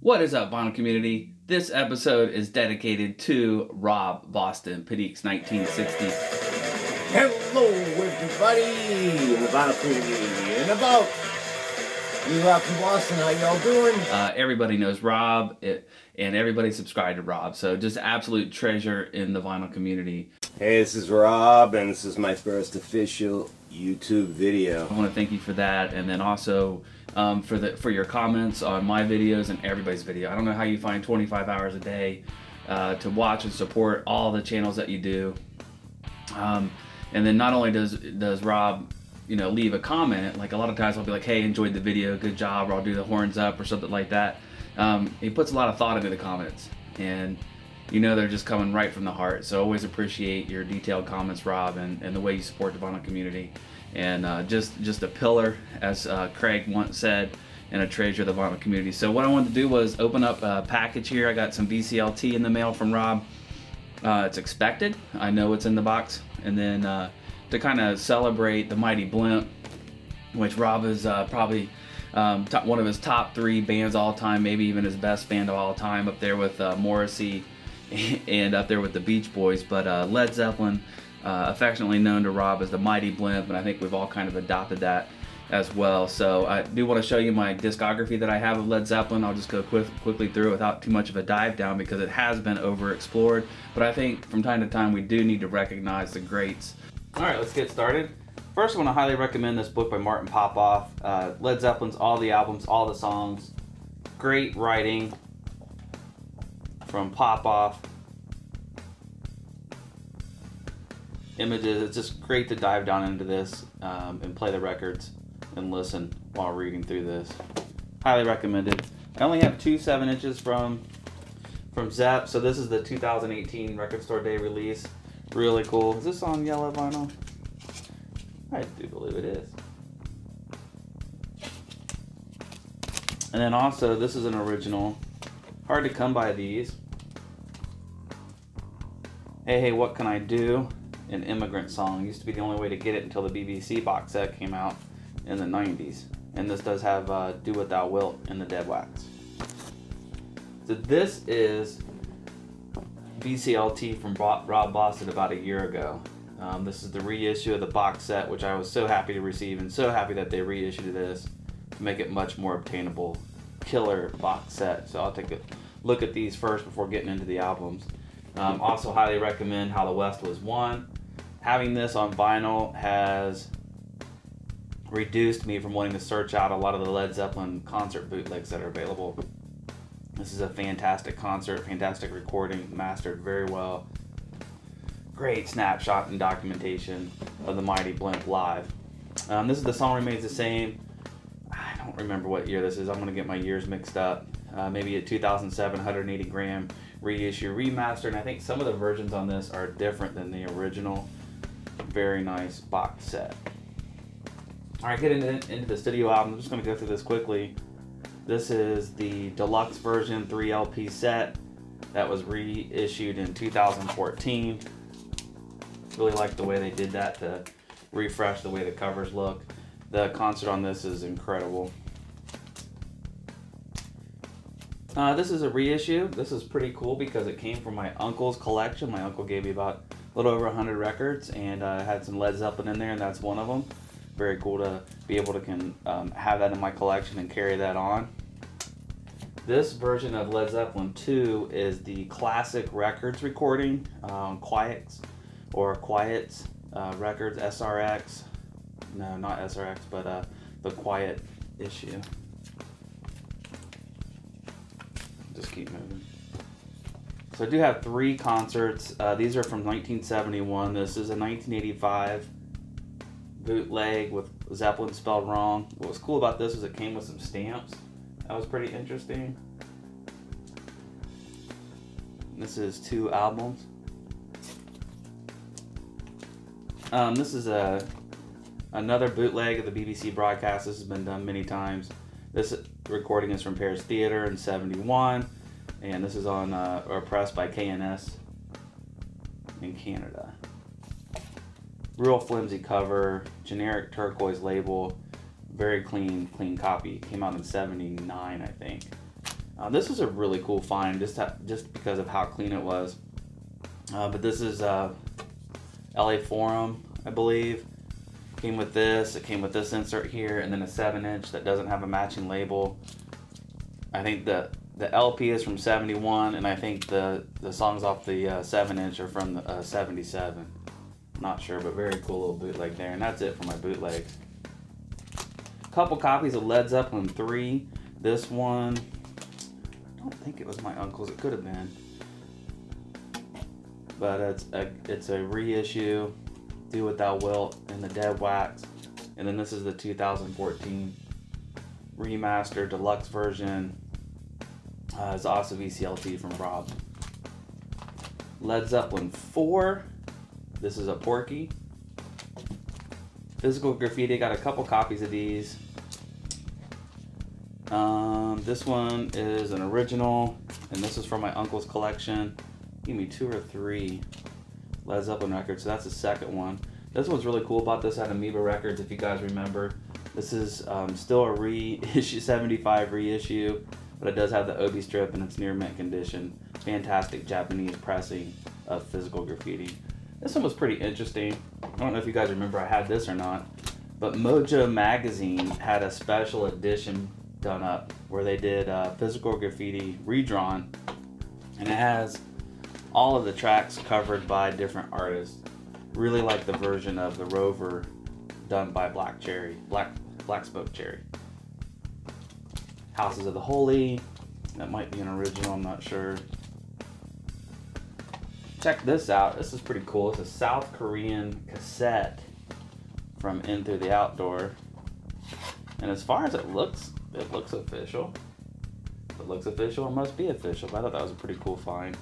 What is up, vinyl community? This episode is dedicated to Rob Boston, Pedique's 1960. Hello, everybody in the vinyl community and about you out from Boston. How y'all doing? Everybody knows Rob, and everybody subscribed to Rob, so just absolute treasure in the vinyl community. Hey, this is Rob, and this is my first official YouTube video. I want to thank you for that, and then also for your comments on my videos and everybody's video. I don't know how you find 25 hours a day to watch and support all the channels that you do. And then not only does Rob, leave a comment, like a lot of times I'll be like, hey, enjoyed the video, good job, or I'll do the horns up or something like that. He puts a lot of thought into the comments, and they're just coming right from the heart. So always appreciate your detailed comments, Rob, and the way you support the vinyl community. And just a pillar, as Craig once said, and a treasure of the vinyl community. So what I wanted to do was open up a package here. I got some VCLT in the mail from Rob. It's expected. I know it's in the box. And then to kind of celebrate the Mighty Blimp, which Rob is probably one of his top 3 bands all time, maybe even his best band of all time, up there with Morrissey and up there with the Beach Boys. But Led Zeppelin, affectionately known to Rob as the Mighty Blimp, and I think we've all kind of adopted that as well. So I do want to show you my discography that I have of Led Zeppelin. I'll just go quickly through it without too much of a dive down because it has been overexplored, but I think from time to time we do need to recognize the greats. Alright, let's get started. First, I want to highly recommend this book by Martin Popoff. Led Zeppelin's all the albums, all the songs. Great writing from Popoff. Images, it's just great to dive down into this and play the records and listen while reading through this. Highly recommended. I only have 2 7-inches from Zepp, so this is the 2018 Record Store Day release. Really cool. Is this on yellow vinyl? I do believe it is. And then also, this is an original. Hard to come by these. Hey, hey, what can I do? An Immigrant Song. Used to be the only way to get it until the BBC box set came out in the 90s. And this does have Do What Thou Wilt in the dead wax. So this is VCLT from Rob Boston about a year ago. This is the reissue of the box set, which I was so happy to receive, and so happy that they reissued this to make it much more obtainable. Killer box set. So I'll take a look at these first before getting into the albums. Also highly recommend How the West Was Won. Having this on vinyl has reduced me from wanting to search out a lot of the Led Zeppelin concert bootlegs that are available. This is a fantastic concert, fantastic recording, mastered very well. Great snapshot and documentation of the Mighty Blimp live. This is The Song Remains the Same. I don't remember what year this is. I'm going to get my years mixed up. Maybe a 2007 180 gram reissue, remaster, and I think some of the versions on this are different than the original. Very nice box set. Alright, getting into the studio album, I'm just going to go through this quickly. This is the deluxe version 3 LP set that was reissued in 2014. Really like the way they did that to refresh the way the covers look. The concert on this is incredible. This is a reissue. This is pretty cool because it came from my uncle's collection. My uncle gave me about a little over 100 records, and had some Led Zeppelin in there, and that's one of them. Very cool to be able to have that in my collection and carry that on. This version of Led Zeppelin 2 is the classic records recording, Quiets records, SRX. No, not SRX, but the Quiet issue. Just keep moving. So I do have 3 concerts. These are from 1971. This is a 1985 bootleg with Zeppelin spelled wrong. What was cool about this is it came with some stamps. That was pretty interesting. This is 2 albums. This is another bootleg of the BBC broadcast. This has been done many times. This recording is from Paris Theatre in '71, and this is on or pressed by KNS in Canada. Real flimsy cover, generic turquoise label, very clean copy. Came out in '79, I think. This is a really cool find, just because of how clean it was. But this is LA Forum, I believe. Came with this. It came with this insert here, and then a 7-inch that doesn't have a matching label. I think the LP is from 71, and I think the songs off the 7-inch are from the 77. Not sure, but very cool little bootleg there. And that's it for my bootlegs. Couple copies of Led Zeppelin 3. This one, I don't think it was my uncle's. It could have been, but it's a reissue. Do What Thou Wilt in the dead wax, and then this is the 2014 remastered deluxe version. It's also VCLT from Rob. Led Zeppelin 4. This is a Porky. Physical Graffiti. Got a couple copies of these. This one is an original, and this is from my uncle's collection. Give me 2 or 3 Led Zeppelin records, so that's the second one. This one's really cool about this at Amoeba Records, if you guys remember. This is still a reissue, 75 reissue, but it does have the Obi strip and it's near mint condition. Fantastic Japanese pressing of Physical Graffiti. This one was pretty interesting. I don't know if you guys remember I had this or not, but Mojo Magazine had a special edition done up where they did Physical Graffiti redrawn, and it has all of the tracks covered by different artists. Really like the version of The Rover done by Black Spoke Cherry. Houses of the Holy, that might be an original, I'm not sure. Check this out, this is pretty cool. It's a South Korean cassette from In Through the Outdoor. And as far as it looks official. If it looks official, it must be official. But I thought that was a pretty cool find.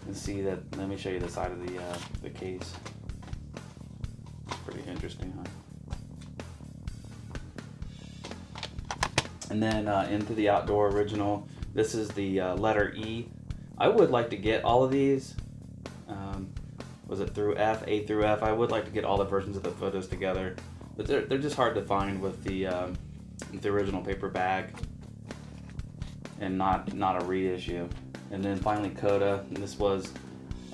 And see that, let me show you the side of the case. It's pretty interesting, huh? And then Into the Outdoor original. This is the letter E. I would like to get all of these. Was it through F, A through F? I would like to get all the versions of the photos together, but they're just hard to find with the original paper bag and not a reissue. And then finally Coda, and this was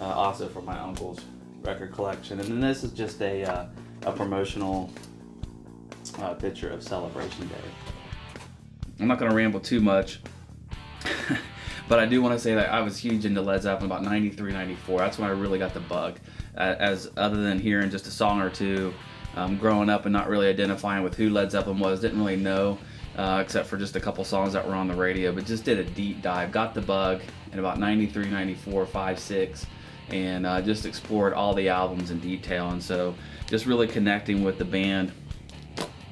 also from my uncle's record collection. And then this is just a promotional picture of Celebration Day. I'm not going to ramble too much, but I do want to say that I was huge into Led Zeppelin about 93, 94. That's when I really got the bug. As other than hearing just a song or two, growing up and not really identifying with who Led Zeppelin was, didn't really know, except for just a couple songs that were on the radio, but just did a deep dive, got the bug in about 93, 94, 5, 6, and just explored all the albums in detail. And so just really connecting with the band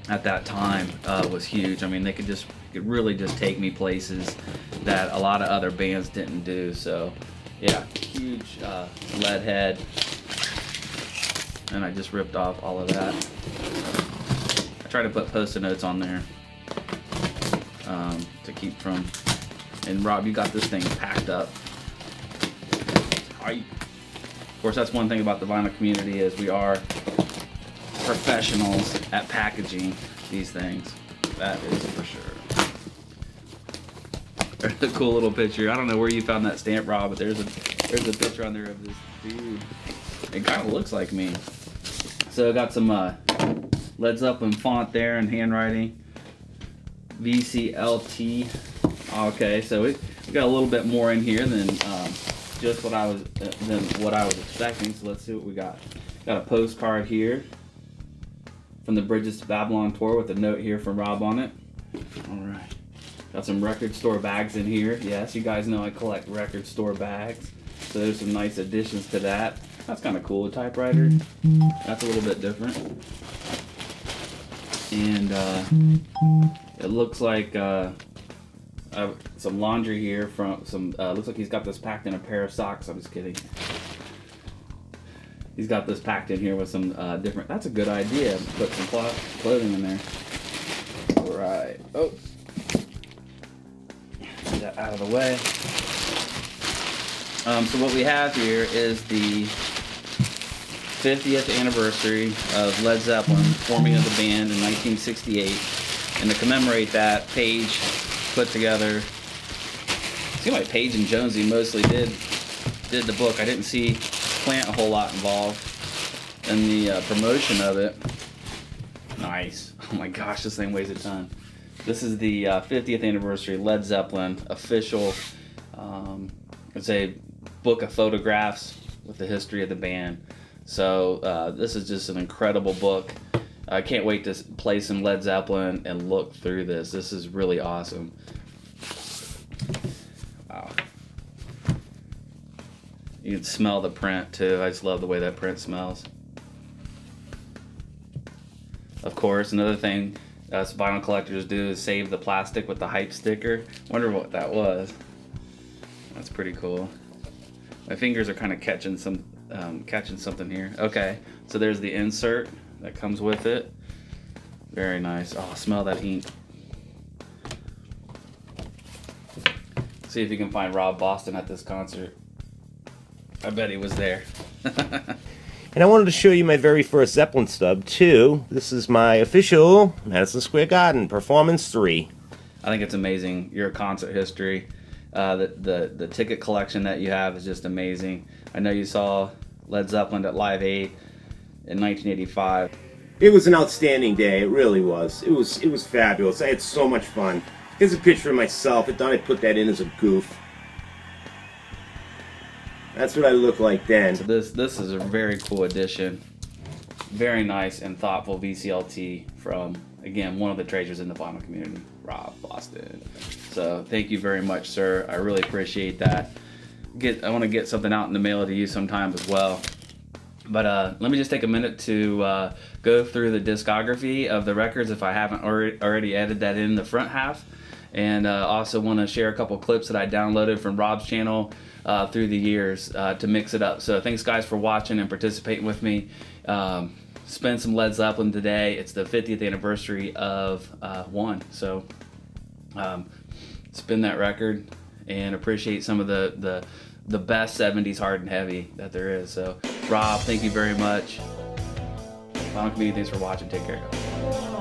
at that time was huge. I mean, they could really just take me places that a lot of other bands didn't do. So yeah, huge lead head, and I just ripped off all of that. I try to put post-it notes on there to keep from, and Rob, you got this thing packed up tight. Of course, that's one thing about the vinyl community, is we are professionals at packaging these things. That is for sure. There's a cool little picture. I don't know where you found that stamp, Rob, but there's a picture on there of this dude. It kind of looks like me. So I got some Led Zeppelin font there and handwriting. VCLT. Okay, so we got a little bit more in here than just what I was expecting. So let's see what we got. Got a postcard here from the Bridges to Babylon tour with a note here from Rob on it. All right. Got some record store bags in here. Yes, you guys know I collect record store bags. So there's some nice additions to that. That's kind of cool. A typewriter. That's a little bit different. And it looks like some laundry here from some. Looks like he's got this packed in a pair of socks. I'm just kidding. He's got this packed in here with some different. That's a good idea. Put some clothing in there. All right. Oh. Get that out of the way. So what we have here is the 50th anniversary of Led Zeppelin forming of the band in 1968, and to commemorate that, Page put together seemed like Page and Jonesy mostly did the book. I didn't see Plant a whole lot involved in the promotion of it. Nice. Oh my gosh, this thing weighs a ton. This is the 50th anniversary Led Zeppelin official, it's a book of photographs with the history of the band. So this is just an incredible book. I can't wait to play some Led Zeppelin and look through this. This is really awesome. Wow. You can smell the print too. I just love the way that print smells. Of course, another thing us vinyl collectors do is save the plastic with the hype sticker. Wonder what that was. That's pretty cool. My fingers are kind of catching something here. Okay, so there's the insert that comes with it. Very nice. Oh, smell that ink. See if you can find Rob Boston at this concert. I bet he was there. And I wanted to show you my very first Zeppelin stub, too. This is my official Madison Square Garden Performance 3. I think it's amazing, your concert history. The ticket collection that you have is just amazing. I know you saw Led Zeppelin at Live 8 in 1985. It was an outstanding day, it really was. It was fabulous. I had so much fun. Here's a picture of myself. I thought I'd put that in as a goof. That's what I look like then. So this is a very cool addition. Very nice and thoughtful VCLT from, again, one of the treasures in the vinyl community, Rob Boston. So thank you very much, sir. I really appreciate that. I want to get something out in the mail to you sometime as well. But let me just take a minute to go through the discography of the records if I haven't already added that in the front half. And also want to share a couple clips that I downloaded from Rob's channel through the years to mix it up. So thanks guys for watching and participating with me. Spend some Led Zeppelin today. It's the 50th anniversary of One. So spin that record and appreciate some of the best 70s hard and heavy that there is. So Rob, thank you very much. Vinyl community, thanks for watching. Take care, guys.